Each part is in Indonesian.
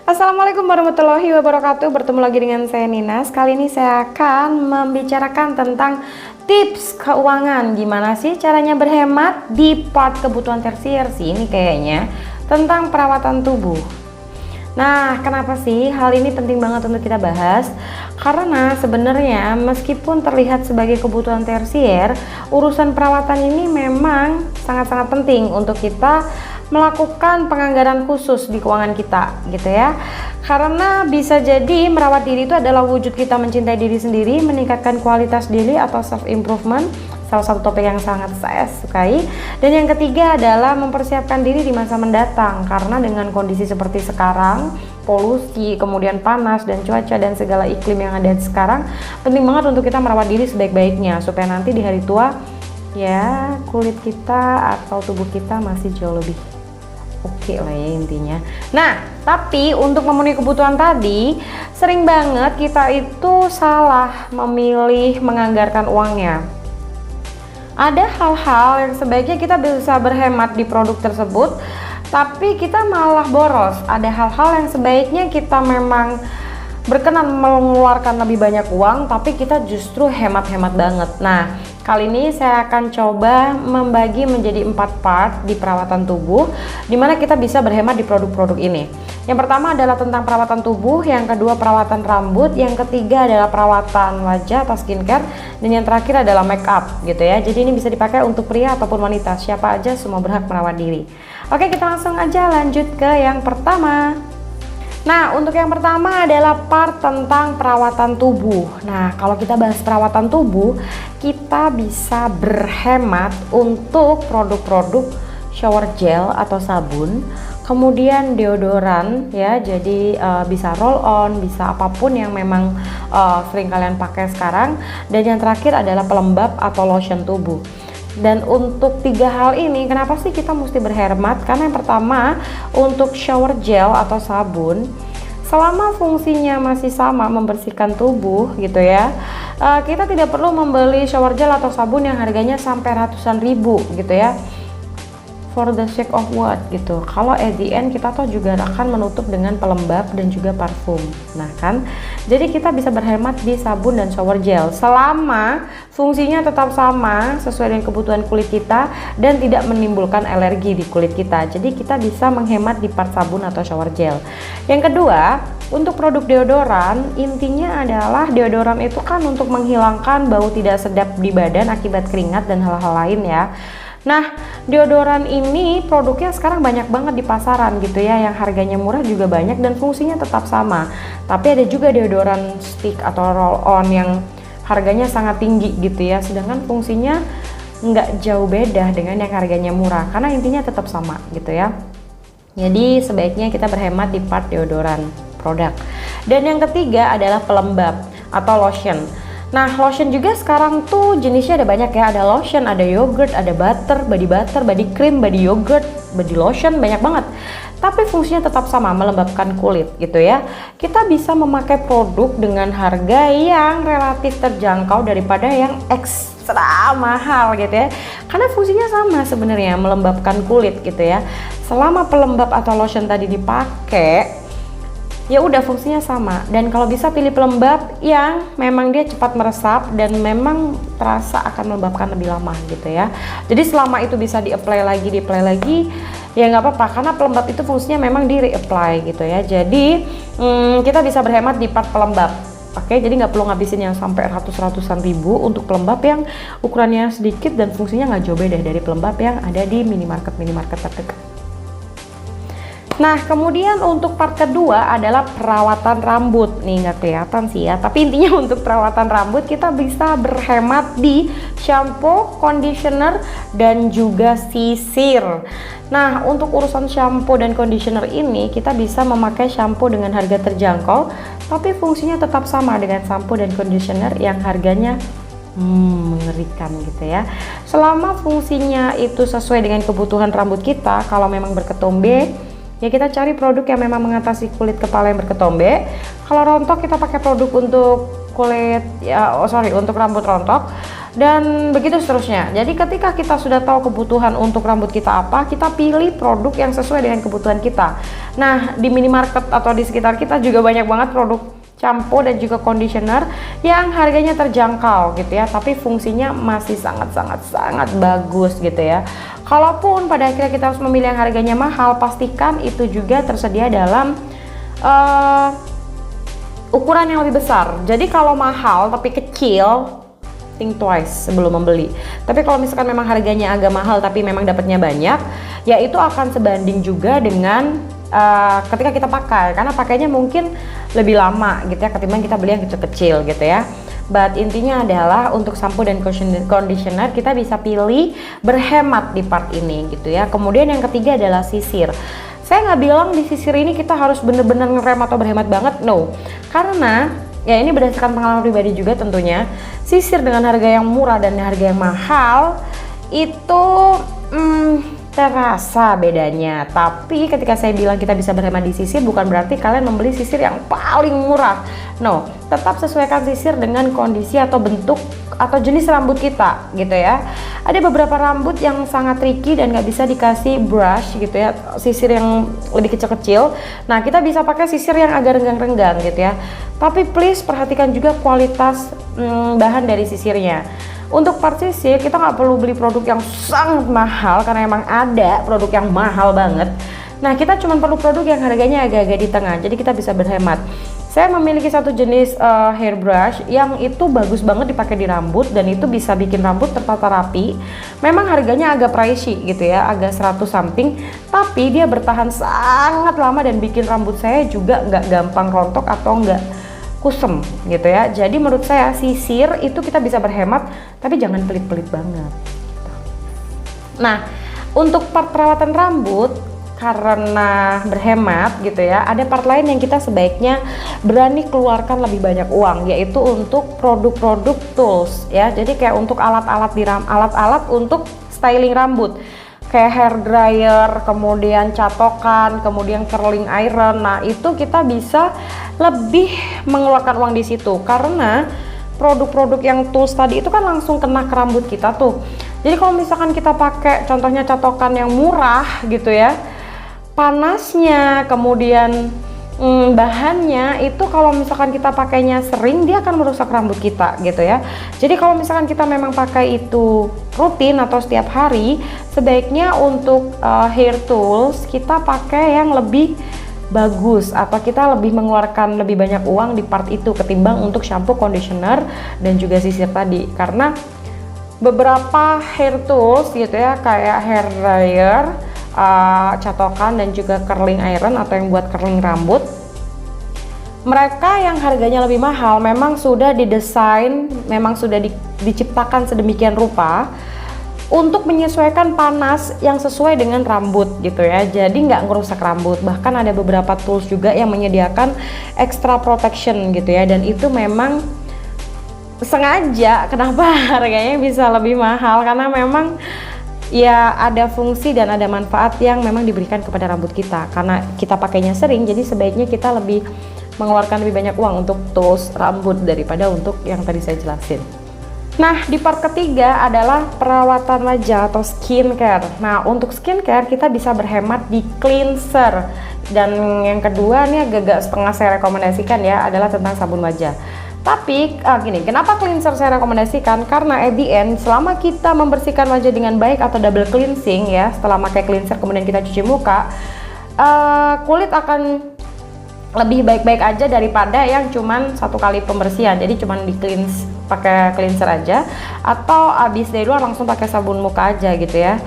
Assalamualaikum warahmatullahi wabarakatuh. Bertemu lagi dengan saya Ninas. Kali ini saya akan membicarakan tentang tips keuangan. Gimana sih caranya berhemat di part kebutuhan tersier sih ini kayaknya, tentang perawatan tubuh. Nah, kenapa sih hal ini penting banget untuk kita bahas? Karena sebenarnya meskipun terlihat sebagai kebutuhan tersier, urusan perawatan ini memang sangat-sangat penting untuk kita melakukan penganggaran khusus di keuangan kita gitu ya. Karena bisa jadi merawat diri itu adalah wujud kita mencintai diri sendiri, meningkatkan kualitas diri atau self improvement, salah satu topik yang sangat saya sukai. Dan yang ketiga adalah mempersiapkan diri di masa mendatang, karena dengan kondisi seperti sekarang, polusi, kemudian panas dan cuaca dan segala iklim yang ada sekarang, penting banget untuk kita merawat diri sebaik-baiknya supaya nanti di hari tua ya kulit kita atau tubuh kita masih jauh lebih oke lah ya intinya. Nah, tapi untuk memenuhi kebutuhan tadi, sering banget kita itu salah memilih menganggarkan uangnya. Ada hal-hal yang sebaiknya kita bisa berhemat di produk tersebut, tapi kita malah boros. Ada hal-hal yang sebaiknya kita memang berkenan mengeluarkan lebih banyak uang, tapi kita justru hemat-hemat banget. Nah, kali ini saya akan coba membagi menjadi 4 part di perawatan tubuh, dimana kita bisa berhemat di produk-produk ini. Yang pertama adalah tentang perawatan tubuh, yang kedua perawatan rambut, yang ketiga adalah perawatan wajah atau skincare, dan yang terakhir adalah make up gitu ya. Jadi ini bisa dipakai untuk pria ataupun wanita, siapa aja semua berhak merawat diri. Oke, kita langsung aja lanjut ke yang pertama. Nah, untuk yang pertama adalah part tentang perawatan tubuh. Nah, kalau kita bahas perawatan tubuh, kita bisa berhemat untuk produk-produk shower gel atau sabun, kemudian deodoran ya, jadi bisa roll on, bisa apapun yang memang sering kalian pakai sekarang, dan yang terakhir adalah pelembab atau lotion tubuh. Dan untuk 3 hal ini, kenapa sih kita mesti berhemat? Karena yang pertama, untuk shower gel atau sabun, selama fungsinya masih sama membersihkan tubuh gitu ya, kita tidak perlu membeli shower gel atau sabun yang harganya sampai ratusan ribu gitu ya. For the sake of what gitu, kalau at the end kita tuh juga akan menutup dengan pelembab dan juga parfum. Nah kan, jadi kita bisa berhemat di sabun dan shower gel selama fungsinya tetap sama sesuai dengan kebutuhan kulit kita dan tidak menimbulkan alergi di kulit kita. Jadi kita bisa menghemat di part sabun atau shower gel. Yang kedua, untuk produk deodoran, intinya adalah deodoran itu kan untuk menghilangkan bau tidak sedap di badan akibat keringat dan hal-hal lain ya. Nah, deodoran ini produknya sekarang banyak banget di pasaran gitu ya, yang harganya murah juga banyak dan fungsinya tetap sama. Tapi ada juga deodoran stick atau roll on yang harganya sangat tinggi gitu ya, sedangkan fungsinya nggak jauh beda dengan yang harganya murah, karena intinya tetap sama gitu ya. Jadi sebaiknya kita berhemat di part deodoran produk. Dan yang ketiga adalah pelembab atau lotion. Nah, lotion juga sekarang tuh jenisnya ada banyak ya, ada lotion, ada yogurt, ada butter, body cream, body yogurt, body lotion, banyak banget. Tapi fungsinya tetap sama, melembabkan kulit gitu ya. Kita bisa memakai produk dengan harga yang relatif terjangkau daripada yang ekstra mahal gitu ya. Karena fungsinya sama sebenarnya, melembabkan kulit gitu ya. Selama pelembab atau lotion tadi dipakai, ya udah fungsinya sama. Dan kalau bisa pilih pelembab yang memang dia cepat meresap dan memang terasa akan melembabkan lebih lama gitu ya. Jadi selama itu bisa di-apply lagi, ya nggak apa-apa, karena pelembab itu fungsinya memang di re-apply gitu ya. Jadi kita bisa berhemat di part pelembab. Oke, jadi nggak perlu ngabisin yang sampai ratusan ribu untuk pelembab yang ukurannya sedikit dan fungsinya nggak jauh beda dari pelembab yang ada di minimarket terdekat. Nah, kemudian untuk part kedua adalah perawatan rambut. Nih nggak kelihatan sih ya, tapi intinya untuk perawatan rambut kita bisa berhemat di shampoo, conditioner, dan juga sisir. Nah, untuk urusan shampoo dan conditioner ini kita bisa memakai shampoo dengan harga terjangkau, tapi fungsinya tetap sama dengan shampoo dan conditioner yang harganya mengerikan gitu ya. Selama fungsinya itu sesuai dengan kebutuhan rambut kita, kalau memang berketombe, ya kita cari produk yang memang mengatasi kulit kepala yang berketombe. Kalau rontok kita pakai produk untuk kulit ya, untuk rambut rontok. dan begitu seterusnya. Jadi ketika kita sudah tahu kebutuhan untuk rambut kita apa, kita pilih produk yang sesuai dengan kebutuhan kita. Nah, di minimarket atau di sekitar kita juga banyak banget produk shampoo dan juga conditioner yang harganya terjangkau gitu ya, tapi fungsinya masih sangat bagus gitu ya. Kalaupun pada akhirnya kita harus memilih yang harganya mahal, pastikan itu juga tersedia dalam ukuran yang lebih besar. Jadi kalau mahal tapi kecil, think twice sebelum membeli. Tapi kalau misalkan memang harganya agak mahal tapi memang dapatnya banyak, ya itu akan sebanding juga dengan ketika kita pakai, karena pakainya mungkin lebih lama gitu ya ketimbang kita beli yang kecil-kecil gitu ya. But intinya adalah untuk shampoo dan conditioner kita bisa pilih berhemat di part ini gitu ya. Kemudian yang ketiga adalah sisir. Saya nggak bilang di sisir ini kita harus bener-bener ngerem atau berhemat banget, no. Karena ya ini berdasarkan pengalaman pribadi juga tentunya, sisir dengan harga yang murah dan harga yang mahal itu terasa bedanya. Tapi ketika saya bilang kita bisa berhemat di sisir, bukan berarti kalian membeli sisir yang paling murah, no. Tetap sesuaikan sisir dengan kondisi atau bentuk atau jenis rambut kita gitu ya. Ada beberapa rambut yang sangat tricky dan nggak bisa dikasih brush gitu ya, sisir yang lebih kecil-kecil. Nah, kita bisa pakai sisir yang agak renggang-renggang gitu ya. Tapi please perhatikan juga kualitas bahan dari sisirnya. Untuk part sisir kita nggak perlu beli produk yang sangat mahal karena emang ada produk yang mahal banget. Nah, kita cuma perlu produk yang harganya agak-agak di tengah, jadi kita bisa berhemat. Saya memiliki satu jenis hairbrush yang itu bagus banget dipakai di rambut dan itu bisa bikin rambut tertata rapi. Memang harganya agak pricey gitu ya, agak 100 something, tapi dia bertahan sangat lama dan bikin rambut saya juga nggak gampang rontok atau nggak kusem gitu ya. Jadi menurut saya sisir itu kita bisa berhemat, tapi jangan pelit-pelit banget. Nah, untuk part perawatan rambut karena berhemat gitu ya, ada part lain yang kita sebaiknya berani keluarkan lebih banyak uang, yaitu untuk produk-produk tools ya. Jadi kayak untuk alat-alat alat-alat untuk styling rambut, kayak hair dryer, kemudian catokan, kemudian curling iron. Nah, itu kita bisa lebih mengeluarkan uang di situ karena produk-produk yang tools tadi itu kan langsung kena ke rambut kita tuh. Jadi kalau misalkan kita pakai contohnya catokan yang murah gitu ya, panasnya, kemudian bahannya itu kalau misalkan kita pakainya sering, dia akan merusak rambut kita gitu ya. Jadi kalau misalkan kita memang pakai itu rutin atau setiap hari, sebaiknya untuk hair tools kita pakai yang lebih bagus atau kita lebih mengeluarkan lebih banyak uang di part itu ketimbang untuk shampoo, conditioner dan juga sisir tadi. Karena beberapa hair tools gitu ya, kayak hair dryer, catokan dan juga curling iron atau yang buat curling rambut, mereka yang harganya lebih mahal memang sudah didesain, memang sudah diciptakan sedemikian rupa untuk menyesuaikan panas yang sesuai dengan rambut gitu ya. Jadi nggak ngerusak rambut. Bahkan ada beberapa tools juga yang menyediakan extra protection gitu ya, dan itu memang sengaja kenapa harganya bisa lebih mahal, karena memang ya ada fungsi dan ada manfaat yang memang diberikan kepada rambut kita. Karena kita pakainya sering, jadi sebaiknya kita lebih mengeluarkan lebih banyak uang untuk tools rambut daripada untuk yang tadi saya jelasin. Nah, di part ketiga adalah perawatan wajah atau skincare. Nah, untuk skincare kita bisa berhemat di cleanser. Dan yang kedua nih agak setengah saya rekomendasikan ya, adalah tentang sabun wajah. Tapi gini, kenapa cleanser saya rekomendasikan? Karena at the end, selama kita membersihkan wajah dengan baik atau double cleansing ya, setelah pakai cleanser kemudian kita cuci muka, kulit akan lebih baik-baik aja daripada yang cuman satu kali pembersihan. Jadi cuman di cleanse pakai cleanser aja, atau abis dari luar langsung pakai sabun muka aja gitu ya.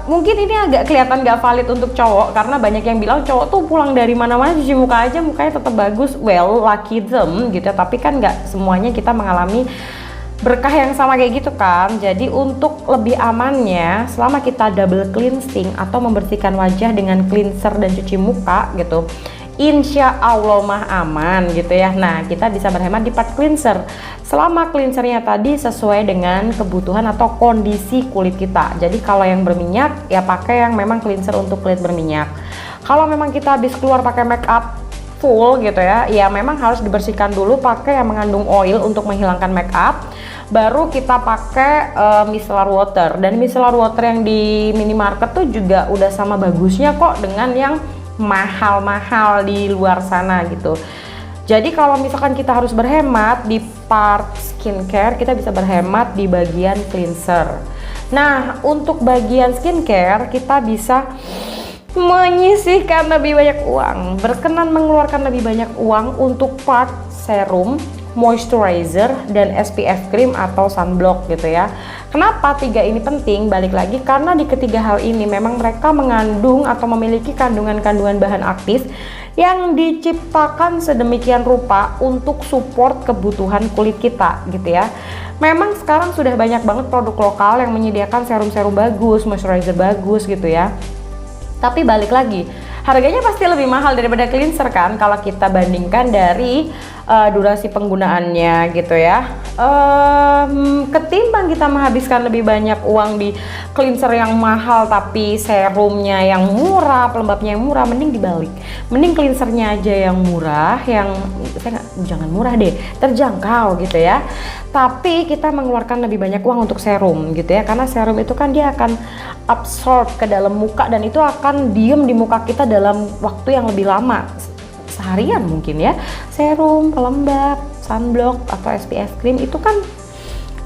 Mungkin ini agak kelihatan gak valid untuk cowok karena banyak yang bilang cowok tuh pulang dari mana-mana cuci muka aja mukanya tetap bagus. Well, lucky them gitu, tapi kan gak semuanya kita mengalami berkah yang sama kayak gitu kan. Jadi untuk lebih amannya, selama kita double cleansing atau membersihkan wajah dengan cleanser dan cuci muka gitu, insya Allah mah aman gitu ya. Nah, kita bisa berhemat di part cleanser selama cleansernya tadi sesuai dengan kebutuhan atau kondisi kulit kita. Jadi kalau yang berminyak ya pakai yang memang cleanser untuk kulit berminyak. Kalau memang kita habis keluar pakai make up full gitu ya, ya memang harus dibersihkan dulu pakai yang mengandung oil untuk menghilangkan make up. Baru kita pakai micellar water, dan micellar water yang di minimarket tuh juga udah sama bagusnya kok dengan yang mahal-mahal di luar sana gitu. Jadi kalau misalkan kita harus berhemat di part skincare, kita bisa berhemat di bagian cleanser. Nah, untuk bagian skincare kita bisa menyisihkan lebih banyak uang, berkenan mengeluarkan lebih banyak uang untuk part serum, moisturizer, dan SPF cream atau sunblock gitu ya. Kenapa 3 ini penting? Balik lagi karena di ketiga hal ini memang mereka mengandung atau memiliki kandungan-kandungan bahan aktif yang diciptakan sedemikian rupa untuk support kebutuhan kulit kita gitu ya. Memang sekarang sudah banyak banget produk lokal yang menyediakan serum-serum bagus, moisturizer bagus gitu ya. Tapi balik lagi, harganya pasti lebih mahal daripada cleanser kan kalau kita bandingkan dari durasi penggunaannya gitu ya. Ketimbang kita menghabiskan lebih banyak uang di cleanser yang mahal tapi serumnya yang murah, pelembabnya yang murah, mending dibalik. Mending cleansernya aja yang murah, yang jangan murah deh, terjangkau gitu ya. Tapi kita mengeluarkan lebih banyak uang untuk serum gitu ya, karena serum itu kan dia akan absorb ke dalam muka dan itu akan diem di muka kita dalam waktu yang lebih lama, seharian mungkin ya. Serum, pelembab, sunblock atau SPF cream itu kan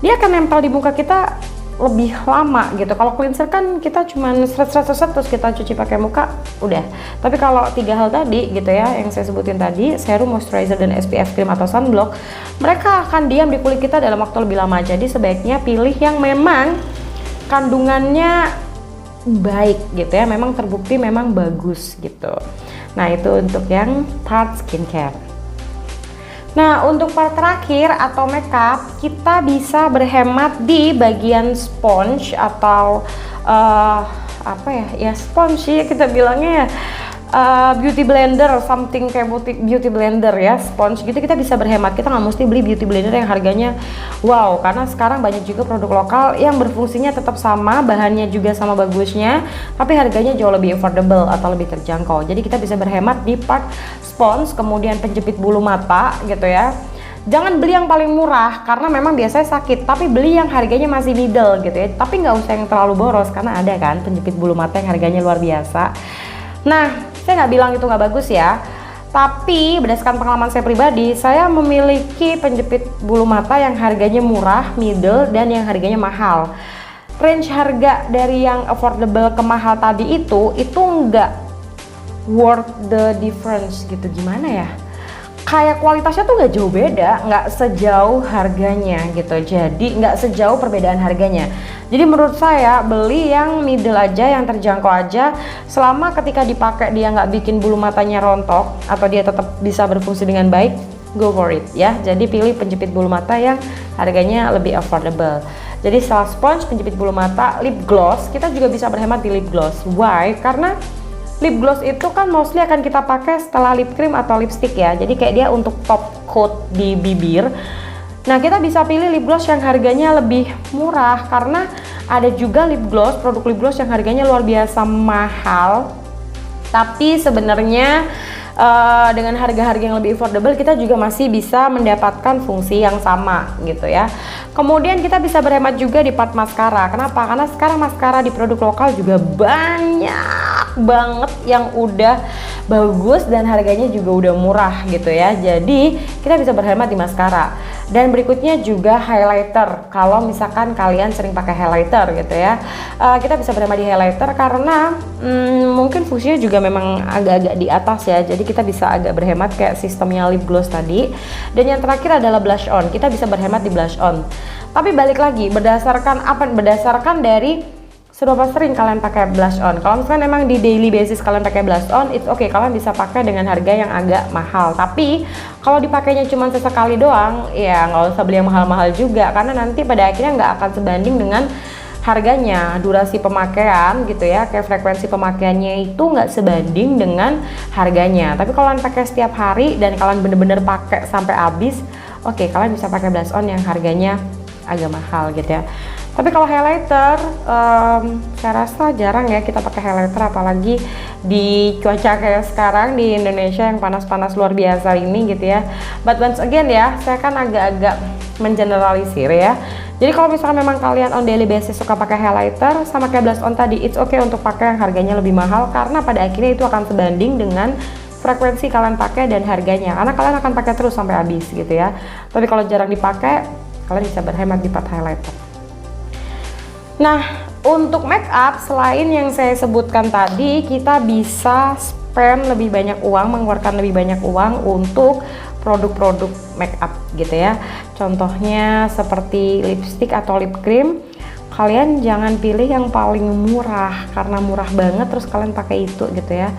dia akan nempel di muka kita lebih lama gitu. Kalau cleanser kan kita cuman seret terus kita cuci pakai muka udah. Tapi kalau 3 hal tadi gitu ya yang saya sebutin tadi, serum, moisturizer, dan SPF cream atau sunblock, mereka akan diam di kulit kita dalam waktu lebih lama. Jadi sebaiknya pilih yang memang kandungannya baik gitu ya, memang terbukti memang bagus gitu. Nah, itu untuk yang part skincare. Nah, untuk part terakhir atau makeup, kita bisa berhemat di bagian sponge atau apa ya? Ya sponge sih kita bilangnya ya. Beauty blender, something kayak beauty blender ya, sponge gitu. Kita bisa berhemat, kita nggak mesti beli beauty blender yang harganya wow, karena sekarang banyak juga produk lokal yang berfungsinya tetap sama, bahannya juga sama bagusnya, tapi harganya jauh lebih affordable atau lebih terjangkau. Jadi kita bisa berhemat di part sponge, kemudian penjepit bulu mata gitu ya. Jangan beli yang paling murah karena memang biasanya sakit, tapi beli yang harganya masih middle gitu ya. Tapi nggak usah yang terlalu boros karena ada kan penjepit bulu mata yang harganya luar biasa. Nah, saya nggak bilang itu nggak bagus ya, tapi berdasarkan pengalaman saya pribadi, saya memiliki penjepit bulu mata yang harganya murah, middle, dan yang harganya mahal. Range harga dari yang affordable ke mahal tadi itu nggak worth the difference gitu, gimana ya? Kayak kualitasnya tuh nggak jauh beda, nggak sejauh harganya gitu, jadi nggak sejauh perbedaan harganya. Jadi menurut saya beli yang middle aja, yang terjangkau aja, selama ketika dipakai dia nggak bikin bulu matanya rontok atau dia tetap bisa berfungsi dengan baik, go for it ya. Jadi pilih penjepit bulu mata yang harganya lebih affordable. Jadi setelah sponge, penjepit bulu mata, lip gloss, kita juga bisa berhemat di lip gloss. Why? Karena lip gloss itu kan mostly akan kita pakai setelah lip cream atau lipstick ya. Jadi kayak dia untuk top coat di bibir. Nah, kita bisa pilih lip gloss yang harganya lebih murah karena ada juga lip gloss, produk lip gloss yang harganya luar biasa mahal. Tapi sebenarnya dengan harga-harga yang lebih affordable kita juga masih bisa mendapatkan fungsi yang sama gitu ya. Kemudian kita bisa berhemat juga di part maskara. Kenapa? Karena sekarang maskara di produk lokal juga banyak banget yang udah bagus dan harganya juga udah murah gitu ya. Jadi kita bisa berhemat di maskara. Dan berikutnya juga highlighter. Kalau misalkan kalian sering pakai highlighter gitu ya, kita bisa berhemat di highlighter karena mungkin fungsinya juga memang agak-agak di atas ya. Jadi kita bisa agak berhemat kayak sistemnya lip gloss tadi. Dan yang terakhir adalah blush on. Kita bisa berhemat di blush on. Tapi balik lagi, berdasarkan apa? Berdasarkan dari seberapa sering kalian pakai blush on. Kalau misalkan emang di daily basis kalian pakai blush on, it's okay, kalian bisa pakai dengan harga yang agak mahal. Tapi kalau dipakainya cuma sesekali doang, ya nggak usah beli yang mahal-mahal juga, karena nanti pada akhirnya nggak akan sebanding dengan harganya. Durasi pemakaian gitu ya, kayak frekuensi pemakaiannya itu nggak sebanding dengan harganya. Tapi kalau kalian pakai setiap hari dan kalian bener-bener pakai sampai habis, oke, kalian bisa pakai blush on yang harganya agak mahal gitu ya. Tapi kalau highlighter, saya rasa jarang ya kita pakai highlighter, apalagi di cuaca kayak sekarang di Indonesia yang panas-panas luar biasa ini gitu ya. But once again ya, saya kan agak-agak mengeneralisir ya. Jadi kalau misalkan memang kalian on daily basis suka pakai highlighter, sama kayak blush on tadi, it's okay untuk pakai yang harganya lebih mahal, karena pada akhirnya itu akan sebanding dengan frekuensi kalian pakai dan harganya, karena kalian akan pakai terus sampai habis gitu ya. Tapi kalau jarang dipakai, kalian bisa berhemat di part highlighter. Nah, untuk make up selain yang saya sebutkan tadi, kita bisa spend lebih banyak uang, mengeluarkan lebih banyak uang untuk produk-produk make up gitu ya. Contohnya seperti lipstick atau lip cream, kalian jangan pilih yang paling murah karena murah banget terus kalian pakai itu gitu ya.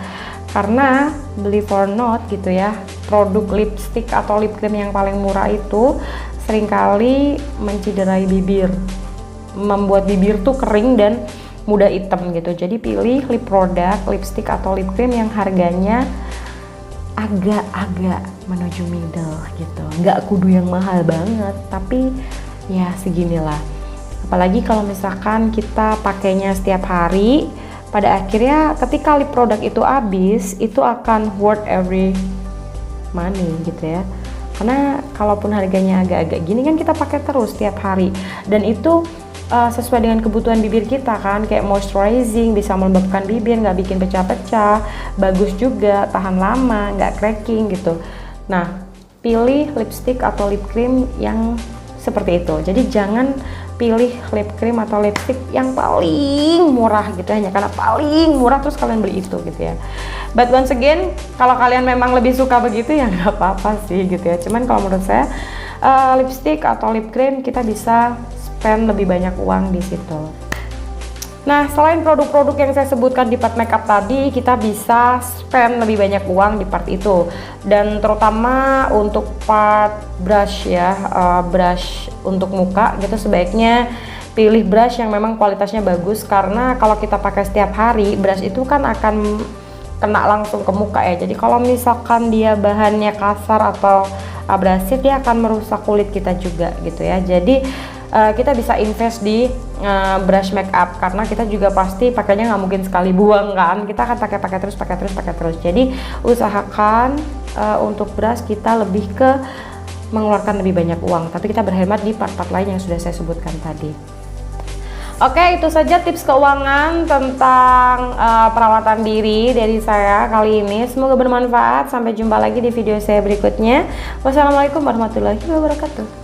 Karena believe or not gitu ya, produk lipstick atau lip cream yang paling murah itu seringkali menciderai bibir, membuat bibir tuh kering dan mudah hitam gitu. Jadi pilih lip product, lipstick atau lip cream yang harganya agak-agak menuju middle gitu, nggak kudu yang mahal banget, tapi ya seginilah. Apalagi kalau misalkan kita pakainya setiap hari, pada akhirnya ketika lip product itu habis, itu akan worth every money gitu ya. Karena kalaupun harganya agak-agak gini kan kita pakai terus setiap hari, dan itu sesuai dengan kebutuhan bibir kita kan, kayak moisturizing, bisa melembabkan bibir, nggak bikin pecah-pecah, bagus juga, tahan lama, nggak cracking gitu. Nah, pilih lipstick atau lip cream yang seperti itu. Jadi jangan pilih lip cream atau lipstick yang paling murah gitu, hanya karena paling murah terus kalian beli itu gitu ya. But once again, kalau kalian memang lebih suka begitu ya nggak apa-apa sih gitu ya. Cuman kalau menurut saya lipstick atau lip cream kita bisa spend lebih banyak uang di situ. Nah, selain produk-produk yang saya sebutkan di part makeup tadi, kita bisa spend lebih banyak uang di part itu. Dan terutama untuk part brush ya, brush untuk muka gitu, sebaiknya pilih brush yang memang kualitasnya bagus, karena kalau kita pakai setiap hari, brush itu kan akan kena langsung ke muka ya. Jadi kalau misalkan dia bahannya kasar atau abrasif, dia akan merusak kulit kita juga gitu ya. Jadi kita bisa invest di brush make up, karena kita juga pasti pakainya nggak mungkin sekali buang kan, kita akan pakai terus. Jadi usahakan untuk brush kita lebih ke mengeluarkan lebih banyak uang, tapi kita berhemat di part-part lain yang sudah saya sebutkan tadi. Oke, itu saja tips keuangan tentang perawatan diri dari saya kali ini. Semoga bermanfaat. Sampai jumpa lagi di video saya berikutnya. Wassalamualaikum warahmatullahi wabarakatuh.